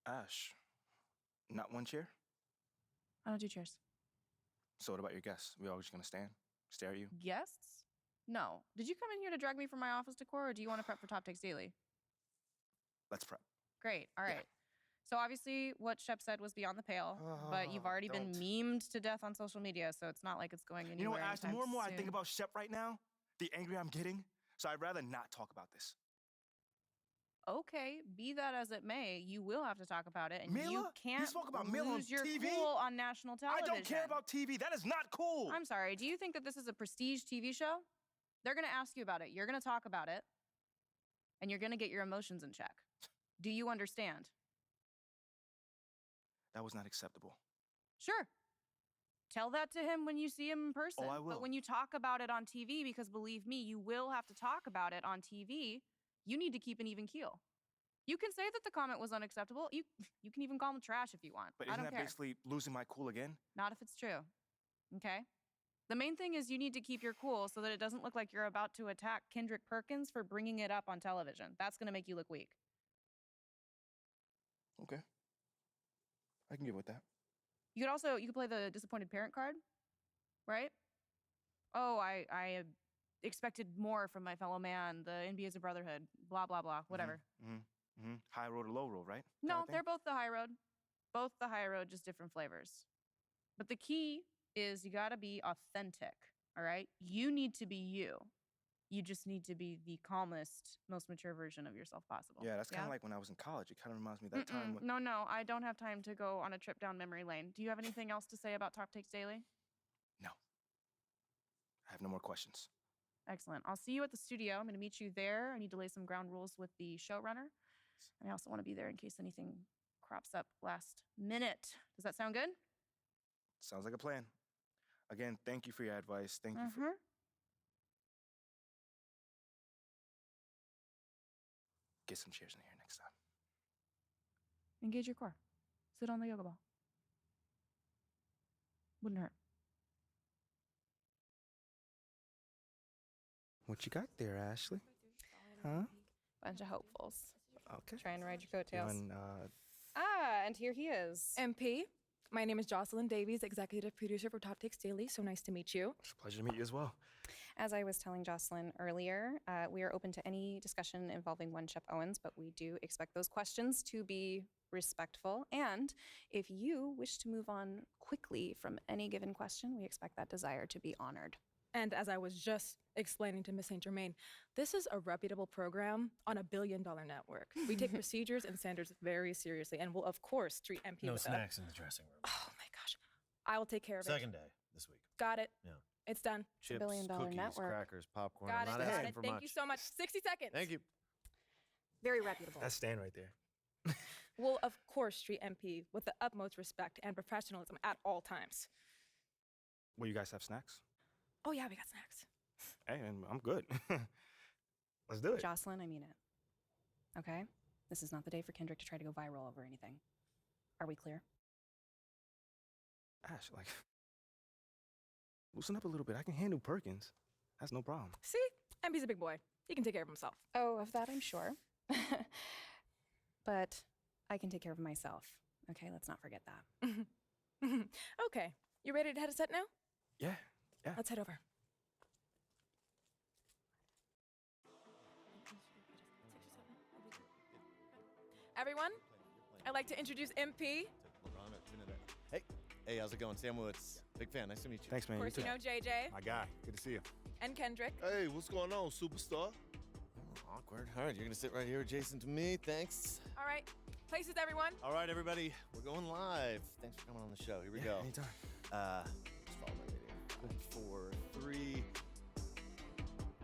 Ash, not one chair? I don't do chairs. So what about your guests? We all just gonna stand, stare at you? Guests? No. Did you come in here to drag me from my office decor, or do you want to prep for Top Takes Daily? Let's prep. Great. All right. Yeah. So obviously what Shep said was beyond the pale, but you've already been memed to death on social media, so it's not like it's going anywhere. You know what, Ash, the more and more soon. I think about Shep right now, the angrier I'm getting, so I'd rather not talk about this. Okay, be that as it may, you will have to talk about it, and Mila? you can't You spoke about Mila on lose your TV? cool on national television. I don't care about TV. That is not cool. I'm sorry. Do you think that this is a prestige TV show? They're going to ask you about it. You're going to talk about it, and you're going to get your emotions in check. Do you understand? That was not acceptable. Sure. Tell that to him when you see him in person. Oh, I will. But when you talk about it on TV, because believe me, you will have to talk about it on TV, you need to keep an even keel. You can say that the comment was unacceptable. You can even call him trash if you want. But I isn't don't that care. basically losing my cool again? Not if it's true. Okay? The main thing is you need to keep your cool so that it doesn't look like you're about to attack Kendrick Perkins for bringing it up on television. That's going to make you look weak. Okay. I can get with that. You could play the disappointed parent card, right? Oh, I expected more from my fellow man. The NBA is a brotherhood. Blah, blah, blah. Whatever. High road or low road, right? No, they're both the high road. Both the high road, just different flavors. But the key is you got to be authentic, all right? You need to be you. You just need to be the calmest, most mature version of yourself possible. Yeah, that's kind of like when I was in college. It kind of reminds me of that time when... No, I don't have time to go on a trip down memory lane. Do you have anything else to say about Top Takes Daily? No. I have no more questions. Excellent. I'll see you at the studio. I'm going to meet you there. I need to lay some ground rules with the showrunner. And I also want to be there in case anything crops up last minute. Does that sound good? Sounds like a plan. Again, thank you for your advice. Thank you for... Get some chairs in here next time. Engage your core. Sit on the yoga ball. Wouldn't hurt. What you got there, Ashley? Huh? Bunch of hopefuls. Okay. Trying to ride your coattails. And, and here he is. MP, my name is Jocelyn Davies, executive producer for Top Takes Daily. So nice to meet you. It's a pleasure to meet you as well. As I was telling Jocelyn earlier, we are open to any discussion involving one Shep Owens, but we do expect those questions to be respectful. And if you wish to move on quickly from any given question, we expect that desire to be honored. And as I was just explaining to Ms. St. Germain, this is a reputable program on $1 billion network. We take procedures and standards very seriously and will, of course, treat MP No with snacks in the dressing room. Oh my gosh. I will take care of it. Second day this week. Got it. Yeah. It's done. Chips, $1 billion cookies, network. crackers, popcorn. Got I'm it. not Got asking it. for Thank much. you so much. 60 seconds. Thank you. Very reputable. That's Stan right there. We'll, of course, treat MP with the utmost respect and professionalism at all times. Will you guys have snacks? Oh, yeah, we got snacks. Hey, I'm good. Let's do it. Jocelyn, I mean it. Okay? This is not the day for Kendrick to try to go viral over anything. Are we clear? Ash, like, loosen up a little bit. I can handle Perkins. That's no problem. See? MP's a big boy. He can take care of himself. Oh, of that I'm sure. But I can take care of myself. Okay, let's not forget that. Okay. You ready to head a set now? Yeah. Let's head over. Everyone, I'd like to introduce MP. Hey, how's it going? Sam Woods. Big fan. Nice to meet you. Thanks, man. Of course, you know JJ My guy. Good to see you. and Kendrick. Hey, what's going on, superstar? Oh, awkward. All right, you're going to sit right here adjacent to me. Thanks. All right. Places, everyone. All right, everybody. We're going live. Thanks for coming on the show. Here we go. Anytime. Just follow my leading. 5, 4, 3.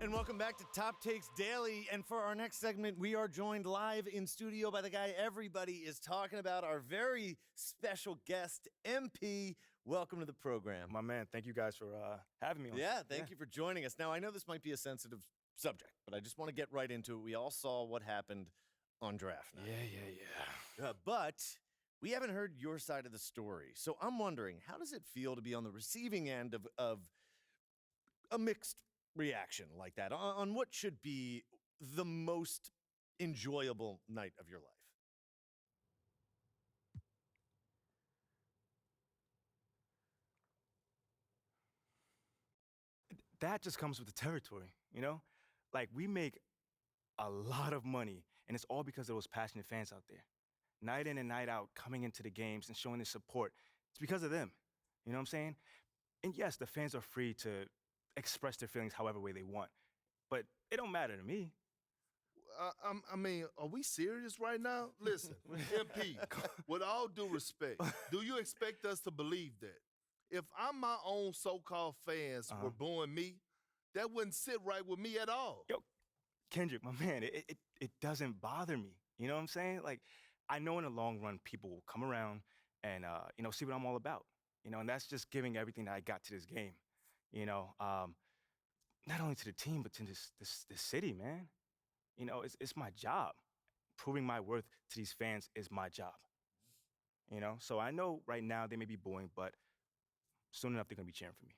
And welcome back to Top Takes Daily. And for our next segment, we are joined live in studio by the guy everybody is talking about, our very special guest, MP. Welcome to the program. My man, thank you guys for having me on. Yeah, thank you for joining us. Now, I know this might be a sensitive subject, but I just want to get right into it. We all saw what happened on draft night. Yeah. But we haven't heard your side of the story. So I'm wondering, how does it feel to be on the receiving end of a mixed reaction like that on what should be the most enjoyable night of your life? that just comes with the territory, you know? Like, we make a lot of money, and it's all because of those passionate fans out there. Night in and night out, coming into the games and showing their support. It's because of them. You know what I'm saying? And yes, the fans are free to express their feelings however way they want. But it don't matter to me. I mean, are we serious right now? Listen, MP, with all due respect, do you expect us to believe that? If my own so-called fans were booing me, that wouldn't sit right with me at all. Yo, Kendrick, my man, it doesn't bother me. You know what I'm saying? Like, I know in the long run, people will come around and, see what I'm all about. And that's just giving everything that I got to this game. Not only to the team, but to this city, man. It's my job. Proving my worth to these fans is my job. So I know right now they may be booing, but soon enough they're gonna be cheering for me.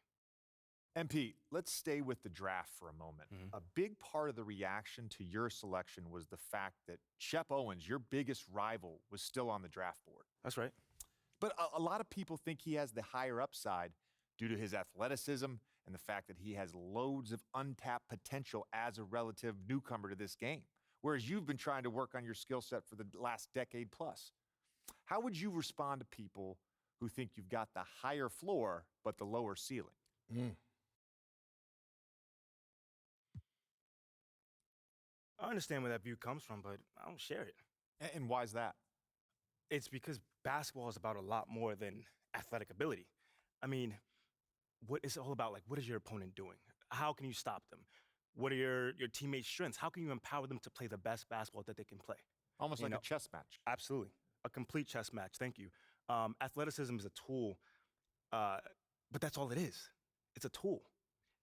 MP, let's stay with the draft for a moment. A big part of the reaction to your selection was the fact that Shep Owens, your biggest rival, was still on the draft board. That's right. But a lot of people think he has the higher upside due to his athleticism and the fact that he has loads of untapped potential as a relative newcomer to this game, whereas you've been trying to work on your skill set for the last decade plus. How would you respond to people who think you've got the higher floor but the lower ceiling? I understand where that view comes from, but I don't share it. And why is that? It's because basketball is about a lot more than athletic ability. I mean, what it's all about, like, what is your opponent doing? How can you stop them? What are your teammates' strengths? How can you empower them to play the best basketball that they can play? Almost like a chess match. Absolutely. A complete chess match. Thank you. Athleticism is a tool, but that's all it is. It's a tool.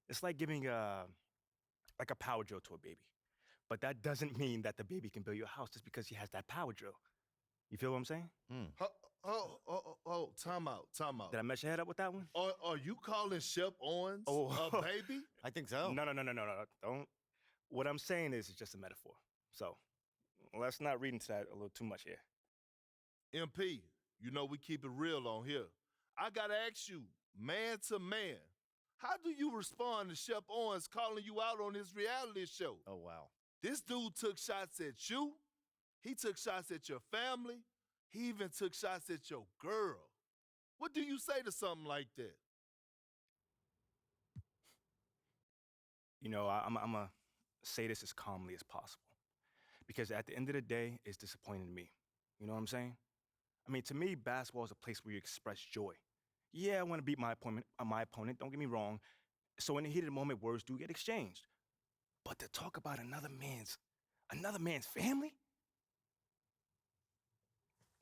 It's like giving a power drill to a baby. But that doesn't mean that the baby can build your house just because he has that power drill. You feel what I'm saying? Time out. Did I mess your head up with that one? Are you calling Shep Owens a baby? I think so. No. Don't. What I'm saying is it's just a metaphor. So let's not read into that a little too much here. MP, we keep it real on here. I gotta ask you, man to man, how do you respond to Shep Owens calling you out on his reality show? Oh, wow. This dude took shots at you. He took shots at your family. He even took shots at your girl. What do you say to something like that? I'm going to say this as calmly as possible. Because at the end of the day, it's disappointing to me. You know what I'm saying? I mean, to me, basketball is a place where you express joy. Yeah, I want to beat my opponent, don't get me wrong. So in the heat of the moment, words do get exchanged. But to talk about another man's family?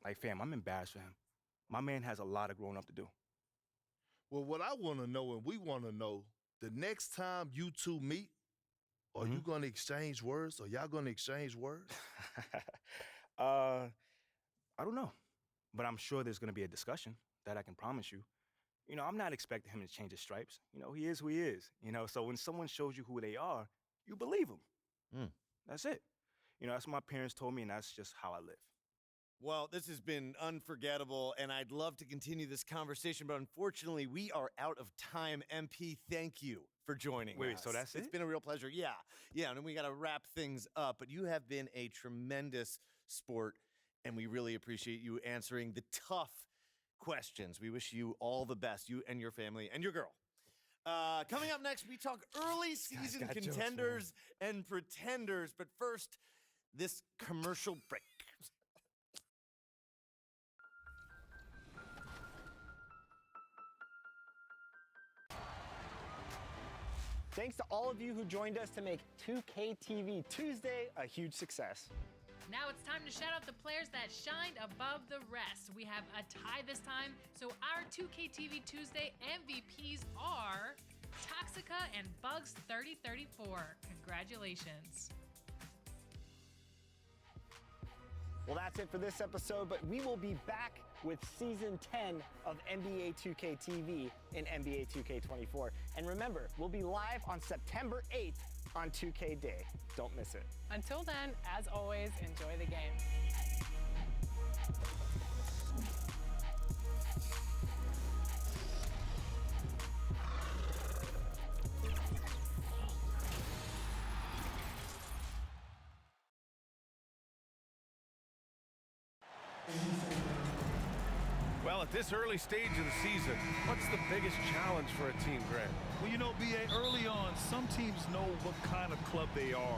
Like, fam, I'm embarrassed for him. My man has a lot of growing up to do. Well, what I want to know and we want to know, the next time you two meet, are you going to exchange words? Are y'all going to exchange words? I don't know. But I'm sure there's going to be a discussion, that I can promise you. I'm not expecting him to change his stripes. He is who he is. So when someone shows you who they are, you believe them. That's it. That's what my parents told me, and that's just how I live. Well, this has been unforgettable, and I'd love to continue this conversation, but unfortunately, we are out of time. MP, thank you for joining us. Wait, so that's it? It's been a real pleasure. Yeah, and then we got to wrap things up, but you have been a tremendous sport, and we really appreciate you answering the tough questions. We wish you all the best, you and your family and your girl. Coming up next, we talk early season contenders and pretenders, but first, this commercial break. Thanks to all of you who joined us to make 2K TV Tuesday a huge success. Now it's time to shout out the players that shined above the rest. We have a tie this time, so our 2K TV Tuesday MVPs are Toxica and Bugs3034. Congratulations. Well, that's it for this episode, but we will be back with Season 10 of NBA 2K TV in NBA 2K24. And remember, we'll be live on September 8th on 2K Day. Don't miss it. Until then, as always, enjoy the game. Well, at this early stage of the season, what's the biggest challenge for a team, Greg? Well, you know, BA, early on, some teams know what kind of club they are.